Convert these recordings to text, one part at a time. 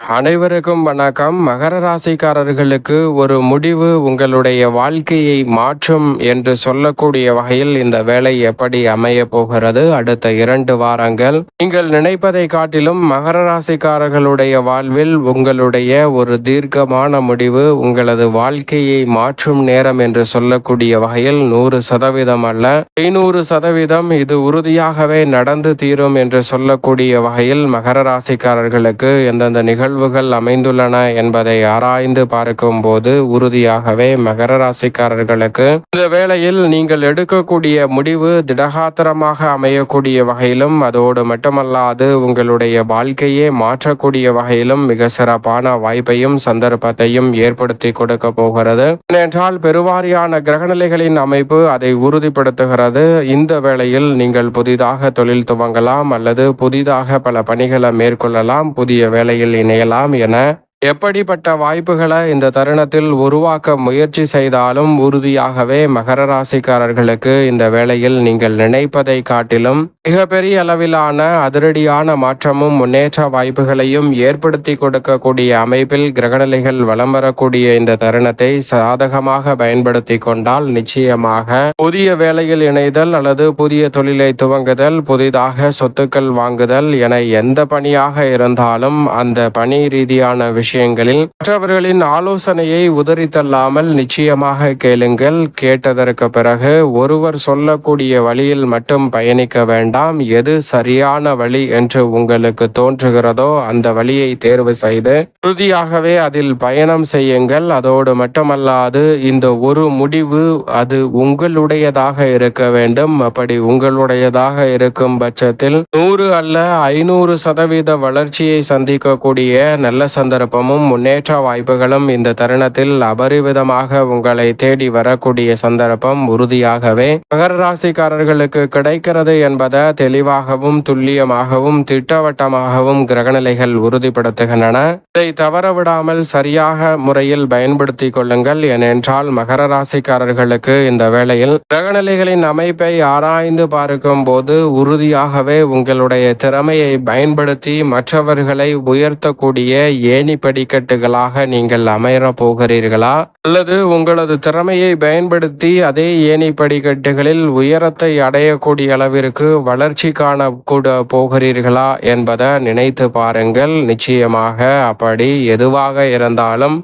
அனைவருக்கும் வணக்கம். மகர ராசிக்காரர்களுக்கு ஒரு முடிவு உங்களுடைய வாழ்க்கையை மாற்றும் என்று சொல்லக்கூடிய வகையில் இந்த வேலை எப்படி அமைய போகிறது? அடுத்த 2 வாரங்கள் நீங்கள் நினைப்பதை காட்டிலும் மகர ராசிக்காரர்களுடைய வாழ்வில் உங்களுடைய ஒரு தீர்க்கமான முடிவு உங்களது வாழ்க்கையை மாற்றும் நேரம் என்று சொல்லக்கூடிய வகையில் 100% அல்ல 500% இது உறுதியாகவே நடந்து தீரும் என்று சொல்லக்கூடிய வகையில் மகர ராசிக்காரர்களுக்கு எந்தெந்த நிகழ்வுகள் அமைந்துள்ளன என்பதை ஆராய்ந்து பார்க்கும் போது உறுதியாகவே மகர ராசிக்காரர்களுக்கு இந்த வேளையில் நீங்கள் எடுக்கக்கூடிய முடிவு திடகாத்திரமாக அமையக்கூடிய வகையிலும் அதோடு மட்டுமல்லாது உங்களுடைய வாழ்க்கையே மாற்றக்கூடிய வகையிலும் மிக சிறப்பான வாய்ப்பையும் சந்தர்ப்பத்தையும் ஏற்படுத்தி கொடுக்க போகிறது. ஏனென்றால் பெருவாரியான கிரகநிலைகளின் அமைப்பு அதை உறுதிப்படுத்துகிறது. இந்த வேளையில் நீங்கள் புதிதாக தொழில் துவங்கலாம் அல்லது புதிதாக பல பணிகளை மேற்கொள்ளலாம், புதிய வேலையில் இணையலாம் என எப்படிப்பட்ட வாய்ப்புகளை இந்த தருணத்தில் உருவாக்க முயற்சி செய்தாலும் உறுதியாகவே மகர ராசிக்காரர்களுக்கு இந்த வேளையில் நீங்கள் நினைப்பதை காட்டிலும் மிகப்பெரிய அளவிலான அதிரடியான மாற்றமும் முன்னேற்ற வாய்ப்புகளையும் ஏற்படுத்தி கொடுக்கக்கூடிய அமைப்பில் கிரகநிலைகள் வலம் வரக்கூடிய இந்த தருணத்தை சாதகமாக பயன்படுத்தி கொண்டால் நிச்சயமாக புதிய வேலையில் இணைதல் அல்லது புதிய தொழிலை துவங்குதல், புதிதாக சொத்துக்கள் வாங்குதல் என எந்த பணியாக இருந்தாலும் அந்த பணி ரீதியான விஷயங்களில் மற்றவர்களின் ஆலோசனையை உதறித்தள்ளாமல் நிச்சயமாக கேளுங்கள். கேட்டதற்கு பிறகு ஒருவர் சொல்லக்கூடிய வழியில் மட்டும் பயணிக்க வேண்டாம். எது சரியான வழி என்று உங்களுக்கு தோன்றுகிறதோ அந்த வழியை தேர்வு செய்து உறுதியாகவே அதில் பயணம் செய்யுங்கள். அதோடு மட்டுமல்லாது இந்த ஒரு முடிவு அது உங்களுடையதாக இருக்க வேண்டும். அப்படி உங்களுடையதாக இருக்கும் பட்சத்தில் 100 அல்ல 500% வளர்ச்சியை சந்திக்கக்கூடிய நல்ல சந்தர்ப்பமும் முன்னேற்ற வாய்ப்புகளும் இந்த தருணத்தில் அபரிவிதமாக உங்களை தேடி வரக்கூடிய சந்தர்ப்பம் உறுதியாகவே மகர ராசிக்காரர்களுக்கு கிடைக்கிறது என்பதை தெளிவாகவும் துல்லியமாகவும் திட்டவட்டமாகவும் கிரகநிலைகள் உறுதிப்படுத்துகின்றன. இதை தவறவிடாமல் சரியாக முறையில் பயன்படுத்திக் கொள்ளுங்கள். ஏனென்றால் மகர ராசிக்காரர்களுக்கு இந்த வேளையில் கிரகநிலைகளின் அமைப்பை ஆராய்ந்து பார்க்கும் போது உறுதியாகவே உங்களுடைய திறமையை பயன்படுத்தி மற்றவர்களை உயர்த்தக்கூடிய ஏணி படிக்கட்டுகளாக நீங்கள் அமைய போகிறீர்களா அல்லது உங்களது திறமையை பயன்படுத்தி அதே ஏணி படிக்கட்டுகளில் உயரத்தை அடையக்கூடிய அளவிற்கு வளர்ச்சி காண கூட போகிறீர்களா என்பதை நினைத்து பாருங்கள். நிச்சயமாக அப்படி எதுவாக இருந்தாலும்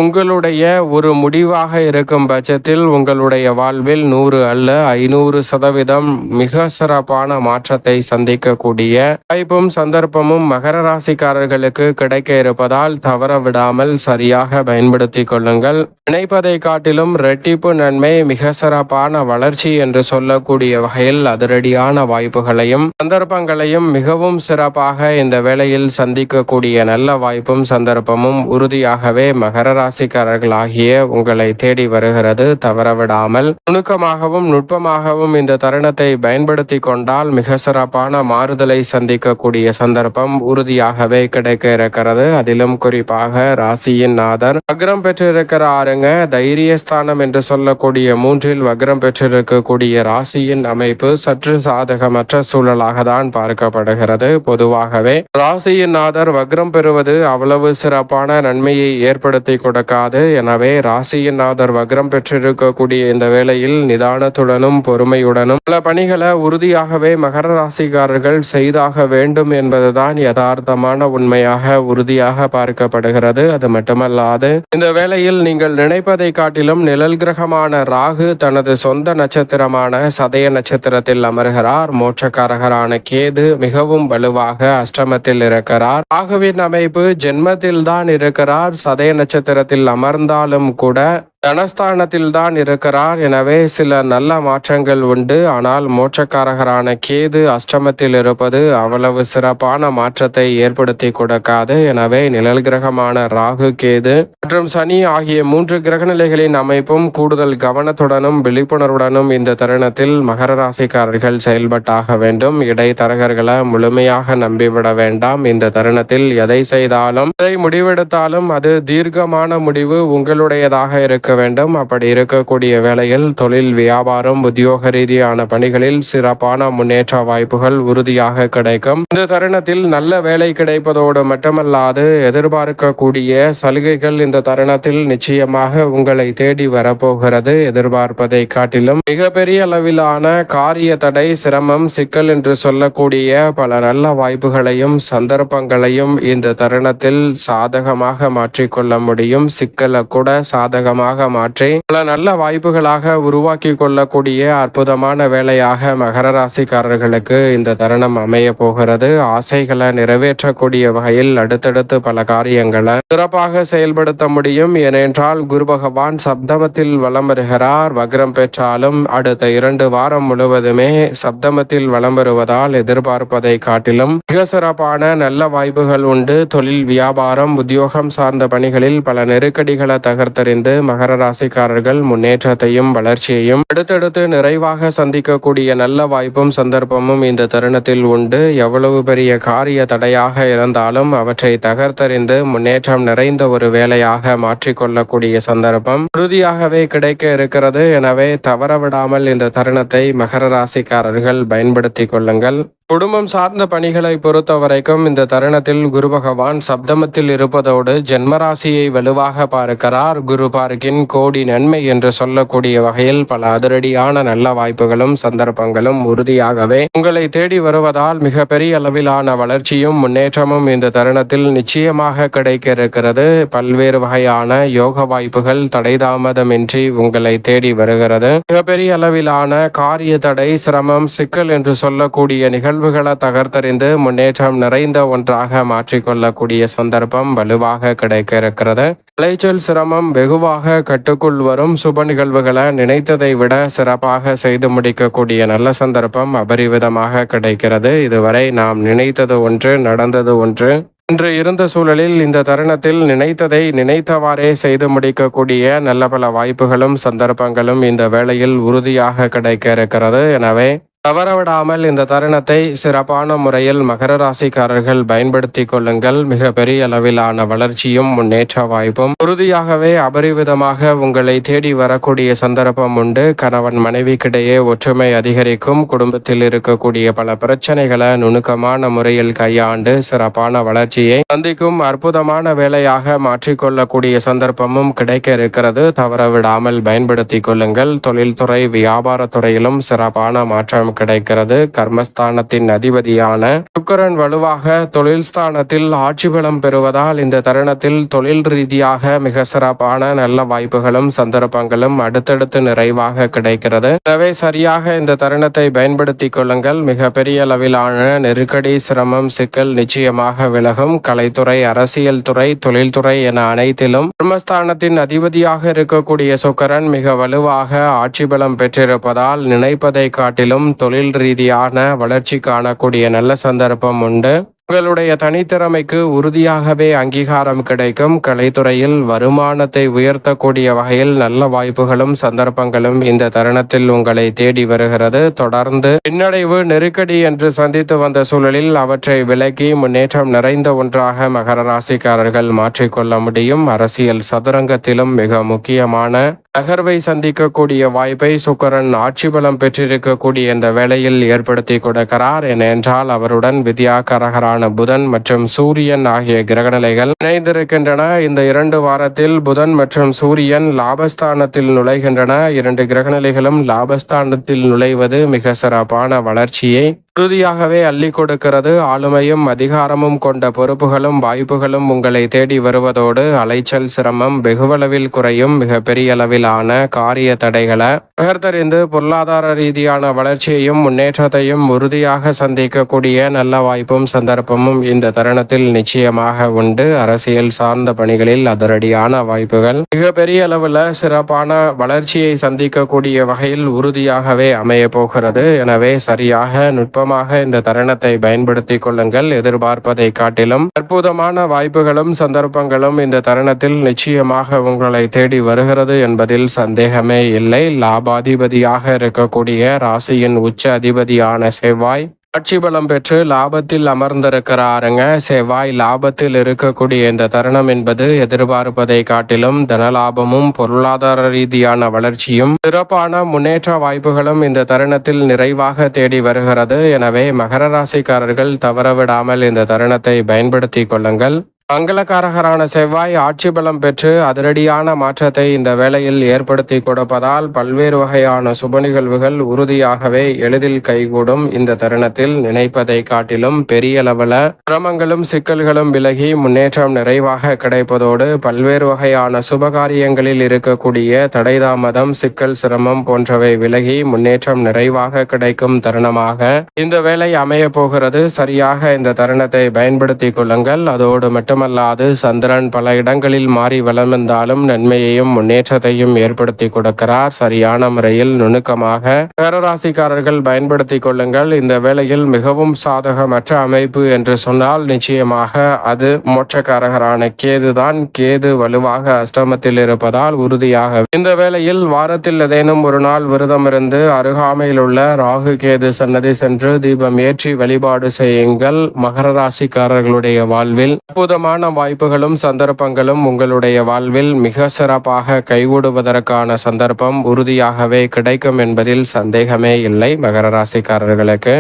உங்களுடைய ஒரு முடிவாக இருக்கும் பட்சத்தில் உங்களுடைய வாழ்வில் 100 அல்ல 500% மிக சிறப்பான மாற்றத்தை சந்திக்கக்கூடிய வாய்ப்பும் சந்தர்ப்பமும் மகர ராசிக்காரர்களுக்கு கிடைக்க இருப்பதால் தவற விடாமல் சரியாக பயன்படுத்திக் கொள்ளுங்கள். நினைப்பதை காட்டிலும் இரட்டிப்பு நன்மை, மிக சிறப்பான வளர்ச்சி என்று சொல்லக்கூடிய வகையில் அதிரடியான வாய்ப்புகளையும் சந்தர்ப்பங்களையும் மிகவும் சிறப்பாக இந்த வேளையில் சந்திக்கக்கூடிய நல்ல வாய்ப்பும் சந்தர்ப்பமும் உறுதியாகவே மகர ராசிக்காரர்களாகிய உங்களை தேடி வருகிறது. தவறவிடாமல் நுணுக்கமாகவும் நுட்பமாகவும் இந்த தருணத்தை பயன்படுத்தி கொண்டால் மிக சிறப்பான மாறுதலை சந்திக்கக்கூடிய சந்தர்ப்பம் உறுதியாகவே கிடைக்க இருக்கிறது. அதிலும் குறிப்பாக ராசியின் நாதர் வக்ரம் பெற்றிருக்கிறாருங்க. தைரியஸ்தானம் என்று சொல்லக்கூடிய 3இல் வக்ரம் பெற்றிருக்கக்கூடிய ராசியின் அமைப்பு சற்று சாதகமற்ற சூழலாக தான் பார்க்கப்படுகிறது. பொதுவாகவே ராசியின் நாதர் வக்ரம் பெறுவது அவ்வளவு சிறப்பான நன்மையை ஏற்படுத்தி கொடுக்காது. எனவே ராசியின் நாதர் வக்ரம் பெற்றிருக்கக்கூடிய இந்த வேளையில் நிதானத்துடனும் பொறுமையுடனும் பல பணிகளை உறுதியாகவே மகர ராசிக்காரர்கள் செய்தாக வேண்டும் என்பதுதான் யதார்த்தமான உண்மையாக உறுதியாக பார்க்கப்படுகிறது. அது மட்டுமல்லாது இந்த வேளையில் நீங்கள் நினைப்பதை காட்டிலும் நிழல் கிரகமான ராகு தனது சொந்த நட்சத்திரமான சதய நட்சத்திரத்தில் அமர்கிறார். மோட்சக்காரகரான கேது மிகவும் வலுவாக அஷ்டமத்தில் இருக்கிறார். ராகுவின் அமைப்பு ஜென்மத்தில் தான் இருக்கிறார். சதய நட்சத்திரத்தில் அமர்ந்தாலும் கூட தனஸ்தானத்தில் தான் இருக்கிறார். எனவே சில நல்ல மாற்றங்கள் உண்டு. ஆனால் மோட்சக்காரகரான கேது அஷ்டமத்தில் இருப்பது அவ்வளவு சிறப்பான மாற்றத்தை ஏற்படுத்தி கொடுக்காது. எனவே நிழல் கிரகமான ராகு, கேது மற்றும் சனி ஆகிய 3 கிரகநிலைகளின் அமைப்பும் கூடுதல் கவனத்துடனும் விழிப்புணர்வுடனும் இந்த தருணத்தில் மகர ராசிக்காரர்கள் செயல்பட்டாக வேண்டும். இடைத்தரகர்களை முழுமையாக நம்பிவிட வேண்டாம். இந்த தருணத்தில் எதை செய்தாலும் எதை முடிவெடுத்தாலும் அது தீர்க்கமான முடிவு உங்களுடையதாக இருக்க வேண்டும். அப்படி இருக்கக்கூடிய வேளையில் தொழில், வியாபாரம், உத்தியோக ரீதியான பணிகளில் சிறப்பான முன்னேற்ற வாய்ப்புகள் உறுதியாக கிடைக்கும். இந்த தருணத்தில் நல்ல வேலை கிடைப்பதோடு மட்டுமல்லாது எதிர்பார்க்கக்கூடிய சலுகைகள் இந்த தருணத்தில் நிச்சயமாக உங்களை தேடி வரப்போகிறது. எதிர்பார்ப்பதை காட்டிலும் மிகப்பெரிய அளவிலான காரிய தடை, சிரமம், சிக்கல் என்று சொல்லக்கூடிய பல நல்ல வாய்ப்புகளையும் சந்தர்ப்பங்களையும் இந்த தருணத்தில் சாதகமாக மாற்றிக்கொள்ள முடியும். சிக்கலை கூட சாதகமாக மாற்றி பல நல்ல வாய்ப்புகளாக உருவாக்கி கொள்ளக்கூடிய அற்புதமான வேலையாக மகர ராசிக்காரர்களுக்கு இந்த தருணம் அமைய போகிறது. ஆசைகளை நிறைவேற்றக்கூடிய வகையில் அடுத்தடுத்து பல காரியங்களை சிறப்பாக செயல்படுத்த முடியும். ஏனென்றால் குரு பகவான் சப்தமத்தில் வலம் வருகிறார். வக்ரம் பெற்றாலும் அடுத்த 2 வாரம் முழுவதுமே சப்தமத்தில் வலம் வருவதால் எதிர்பார்ப்பதை காட்டிலும் மிக சிறப்பான நல்ல வாய்ப்புகள் உண்டு. தொழில், வியாபாரம், உத்தியோகம் சார்ந்த பணிகளில் பல நெருக்கடிகளை தகர்த்தறிந்து மகர ராசிக்காரர்கள் முன்னேற்றத்தையும் வளர்ச்சியையும் அடுத்தடுத்து நிறைவாக சந்திக்கக்கூடிய நல்ல வாய்ப்பும் சந்தர்ப்பமும் இந்த தருணத்தில் உண்டு. எவ்வளவு பெரிய காரிய தடையாக இருந்தாலும் அவற்றை தகர்த்தறிந்து முன்னேற்றம் நிறைந்த ஒரு வேலையாக மாற்றிக்கொள்ளக்கூடிய சந்தர்ப்பம் உறுதியாகவே கிடைக்க இருக்கிறது. எனவே தவறவிடாமல் இந்த தருணத்தை மகர ராசிக்காரர்கள் பயன்படுத்திக் கொள்ளுங்கள். குடும்பம் சார்ந்த பணிகளை பொறுத்த வரைக்கும் இந்த தருணத்தில் குரு பகவான் சப்தமத்தில் இருப்பதோடு ஜென்மராசியை வலுவாக பார்க்கிறார். குரு பார்க்கின் கோடி நன்மை என்று சொல்லக்கூடிய வகையில் பல அதிரடியான நல்ல வாய்ப்புகளும் சந்தர்ப்பங்களும் உறுதியாகவே உங்களை தேடி வருவதால் மிகப்பெரிய அளவிலான வளர்ச்சியும் முன்னேற்றமும் இந்த தருணத்தில் நிச்சயமாக கிடைக்க இருக்கிறது. பல்வேறு வகையான யோக வாய்ப்புகள் தடைதாமதமின்றி உங்களை தேடி வருகிறது. மிகப்பெரிய அளவிலான காரிய தடை, சிரமம், சிக்கல் என்று சொல்லக்கூடிய நிகழ்வுகளை தகர்த்தறிந்து முன்னேற்றம் நிறைந்த ஒன்றாக மாற்றிக்கொள்ளக்கூடிய சந்தர்ப்பம் வலுவாக கிடைக்க இருக்கிறது. விளைச்சல், சிரமம் வெகுவாக கட்டுக்குள் வரும். சுப நிகழ்வுகளை நினைத்ததை விட சிறப்பாக செய்து முடிக்கக்கூடிய நல்ல சந்தர்ப்பம் அபரிவிதமாக கிடைக்கிறது. இதுவரை நாம் நினைத்தது ஒன்று, நடந்தது ஒன்று இன்று இருந்த சூழலில் இந்த தருணத்தில் நினைத்ததை நினைத்தவாறே செய்து முடிக்கக்கூடிய நல்ல பல வாய்ப்புகளும் சந்தர்ப்பங்களும் இந்த வேளையில் உறுதியாக கிடைக்க இருக்கிறது. எனவே தவறவிடாமல் இந்த தருணத்தை சிறப்பான முறையில் மகர ராசிக்காரர்கள் பயன்படுத்திக் கொள்ளுங்கள். மிக பெரிய அளவிலான வளர்ச்சியும் முன்னேற்ற வாய்ப்பும் உறுதியாகவே அபரிவிதமாக உங்களை தேடி வரக்கூடிய சந்தர்ப்பம் உண்டு. கணவன் மனைவிக்கிடையே ஒற்றுமை அதிகரிக்கும். குடும்பத்தில் இருக்கக்கூடிய பல பிரச்சனைகளை நுணுக்கமான முறையில் கையாண்டு சிறப்பான வளர்ச்சியை சந்திக்கும் அற்புதமான வேலையாக மாற்றிக்கொள்ளக்கூடிய சந்தர்ப்பமும் கிடைக்க இருக்கிறது. தவறவிடாமல் பயன்படுத்திக் கொள்ளுங்கள். தொழில்துறை, வியாபாரத்துறையிலும் சிறப்பான மாற்றம் கிடைக்கிறது. கர்மஸ்தானத்தின் அதிபதியான சுக்கிரன் வலுவாக தொழில் ஸ்தானத்தில் ஆட்சி பலம் பெறுவதால் இந்த தருணத்தில் தொழில் ரீதியாக மிக சிறப்பான நல்ல வாய்ப்புகளும் சந்தர்ப்பங்களும் அடுத்தடுத்து நிறைவாக கிடைக்கிறது. எனவே சரியாக இந்த தருணத்தை பயன்படுத்திக் கொள்ளுங்கள். மிக பெரிய அளவிலான நெருக்கடி, சிரமம், சிக்கல் நிச்சயமாக விலகும். கலைத்துறை, அரசியல் துறை, தொழில்துறை என அனைத்திலும் கர்மஸ்தானத்தின் அதிபதியாக இருக்கக்கூடிய சுக்கிரன் மிக வலுவாக ஆட்சி பலம் பெற்றிருப்பதால் நினைப்பதை காட்டிலும் தொழில் ரீதியான வளர்ச்சி காணக்கூடிய நல்ல சந்தர்ப்பம் உண்டு. உங்களுடைய தனித்திறமைக்கு உறுதியாகவே அங்கீகாரம் கிடைக்கும். கலைத்துறையில் வருமானத்தை உயர்த்தக்கூடிய வகையில் நல்ல வாய்ப்புகளும் சந்தர்ப்பங்களும் இந்த தருணத்தில் உங்களை தேடி வருகிறது. தொடர்ந்து பின்னடைவு, நெருக்கடி என்று சந்தித்து வந்த சூழலில் அவற்றை விலக்கி முன்னேற்றம் நிறைந்த ஒன்றாக மகர ராசிக்காரர்கள் மாற்றிக்கொள்ள முடியும். அரசியல் சதுரங்கத்திலும் மிக முக்கியமான நகர்வை சந்திக்கக்கூடிய வாய்ப்பை சுக்கிரன் ஆட்சி பலம் பெற்றிருக்கக்கூடிய இந்த வேளையில் ஏற்படுத்தி கொடுக்கிறார். ஏனென்றால் அவருடன் வித்யாகரகரான புதன் மற்றும் சூரியன் ஆகிய கிரகநிலைகள் இணைந்திருக்கின்றன. இந்த 2 வாரத்தில் புதன் மற்றும் சூரியன் லாபஸ்தானத்தில் நுழைகின்றன. 2 கிரகநிலைகளும் லாபஸ்தானத்தில் நுழைவது மிக சிறப்பான வளர்ச்சியை உறுதியாகவே அள்ளி கொடுக்கிறது. ஆளுமையும் அதிகாரமும் கொண்ட பொறுப்புகளும் வாய்ப்புகளும் உங்களை தேடி வருவதோடு அலைச்சல், சிரமம் வெகுவளவில் குறையும். மிக பெரிய அளவிலான காரிய தடைகளை தகர்த்தறிந்து பொருளாதார ரீதியான வளர்ச்சியையும் முன்னேற்றத்தையும் உறுதியாக சந்திக்கக்கூடிய நல்ல வாய்ப்பும் சந்தர்ப்பமும் இந்த தருணத்தில் நிச்சயமாக உண்டு. அரசியல் சார்ந்த பணிகளில் அதிரடியான வாய்ப்புகள் மிக பெரிய அளவில் சிறப்பான வளர்ச்சியை சந்திக்கக்கூடிய வகையில் உறுதியாகவே அமைய போகிறது. எனவே சரியாக நுட்பமாக இந்த தருணத்தை பயன்படுத்திக் கொள்ளுங்கள். எதிர்பார்ப்பதை காட்டிலும் அற்புதமான வாய்ப்புகளும் சந்தர்ப்பங்களும் இந்த தருணத்தில் நிச்சயமாக உங்களை தேடி வருகிறது என்பதில் சந்தேகமே இல்லை. லாபாதிபதியாக இருக்கக்கூடிய ராசியின் உச்ச அதிபதியான செவ்வாய் ஆட்சி பலம் பெற்று லாபத்தில் அமர்ந்திருக்கிறாருங்க. செவ்வாய் லாபத்தில் இருக்கக்கூடிய இந்த தருணம் என்பது எதிர்பார்ப்பதை காட்டிலும் தனலாபமும் பொருளாதார ரீதியான வளர்ச்சியும் சிறப்பான முன்னேற்ற வாய்ப்புகளும் இந்த தருணத்தில் நிறைவாக தேடி வருகிறது. எனவே மகர ராசிக்காரர்கள் தவறவிடாமல் இந்த தருணத்தை பயன்படுத்தி கொள்ளுங்கள். மங்களகாரகரான செவ்வாய் ஆட்சி பலம் பெற்று அதிரடியான மாற்றத்தை இந்த வேளையில் ஏற்படுத்தி கொடுப்பதால் பல்வேறு வகையான சுப நிகழ்வுகள் உறுதியாகவே எளிதில் கைகூடும். இந்த தருணத்தில் நினைப்பதை காட்டிலும் பெரிய அளவில் சிரமங்களும் சிக்கல்களும் விலகி முன்னேற்றம் நிறைவாக கிடைப்பதோடு பல்வேறு வகையான சுபகாரியங்களில் இருக்கக்கூடிய தடைதாமதம் சிக்கல் சிரமம் போன்றவை விலகி முன்னேற்றம் நிறைவாக கிடைக்கும் தருணமாக இந்த வேளை அமைய போகிறது. சரியாக இந்த தருணத்தை பயன்படுத்திக் கொள்ளுங்கள். அதோடு மட்டும் மட்டுமல்லாது சந்திரன் பல இடங்களில் மாறி வலம் வந்தாலும் நன்மையையும் முன்னேற்றத்தையும் ஏற்படுத்தி கொடுக்கிறார். சரியான முறையில் நுணுக்கமாக பேரராசிக்காரர்கள் பயன்படுத்தி கொள்ளுங்கள். இந்த வேளையில் மிகவும் சாதகமற்ற அமைப்பு என்று சொன்னால் நிச்சயமாக அது மோட்சக்காரகரான கேதுதான். கேது வலுவாக அஷ்டமத்தில் இருப்பதால் உறுதியாக இந்த வேளையில் வாரத்தில் ஏதேனும் ஒரு நாள் விரதம் இருந்து அருகாமையில் உள்ள ராகு கேது சன்னதி சென்று தீபம் ஏற்றி வழிபாடு செய்யுங்கள். மகர ராசிக்காரர்களுடைய வாழ்வில் அற்புதமான வாய்ப்புகளும் சந்தர்ப்பங்களும் உங்களுடைய வாழ்வில் மிக சிறப்பாக கைகூடுவதற்கான சந்தர்ப்பம் உறுதியாகவே கிடைக்கும் என்பதில் சந்தேகமே இல்லை. மகர ராசிக்காரர்களுக்கு